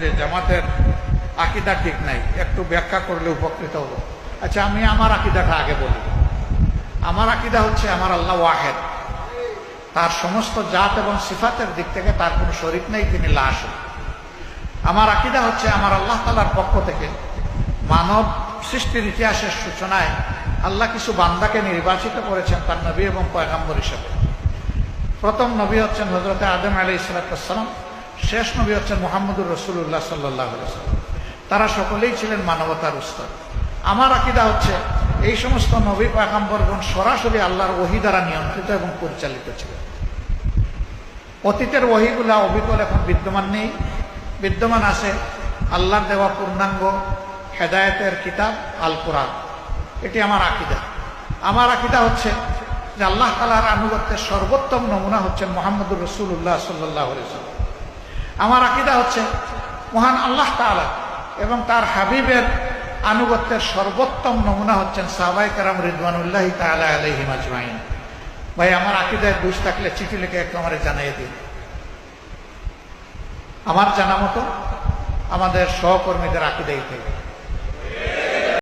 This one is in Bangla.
যে জামাতের আকীদা ঠিক নাই, একটু ব্যাখ্যা করলে উপকৃত হব। আচ্ছা, আমি আমার আকীদাটা আগে বলি। আমার আকীদা হচ্ছে আমার আল্লাহ ওয়াহেদ, তার সমস্ত জাত এবং সিফাতের দিক থেকে তার কোনো শরীক নেই, তিনি লা শরীক। আমার আকীদা হচ্ছে আমার আল্লাহ তাআলার পক্ষ থেকে মানব সৃষ্টির ইতিহাসের সূচনায় আল্লাহ কিছু বান্দাকে নির্বাচিত করেছেন তার নবী এবং পয়গম্বর হিসেবে। প্রথম নবী হচ্ছেন হযরত আদম আলাইহিস সালাম, শেষ নবী হচ্ছেন মুহাম্মদুর রাসূলুল্লাহ সাল্লাল্লাহু আলাইহি ওয়াসাল্লাম। তারা সকলেই ছিলেন মানবতার উস্তাদ। আমার আকীদা হচ্ছে এই সমস্ত নবী পয়গম্বরগণ সরাসরি আল্লাহর ওহী দ্বারা নিয়ন্ত্রিত এবং পরিচালিত ছিলেন। অতীতের ওহীগুলা অবিকল এখন বিদ্যমান নেই, বিদ্যমান আছে আল্লাহর দেওয়া পূর্ণাঙ্গ হেদায়েতের কিতাব আল কোরআন। এটি আমার আকীদা। আমার আকীদা হচ্ছে যে আল্লাহ তাআলার আনুগত্যের সর্বোত্তম নমুনা হচ্ছেন মুহাম্মদুর রাসূলুল্লাহ সাল্লাল্লাহু আলাইহি ওয়াসাল্লাম। আমার আকীদা হচ্ছে মহান আল্লাহ তাআলা এবং তার হাবিবের আনুগত্যের সর্বোত্তম নমুনা হচ্ছেন সাহাবায়ে কেরাম রিদওয়ানুল্লাহি তাআলা আলাইহিম আজমাইন। ভাই, আমার আকীদায় দোষ থাকলে চিঠি লিখে একটু আমারে জানিয়ে দিন। আমার জানা মতো আমাদের সহকর্মীদের আকীদাই থেকে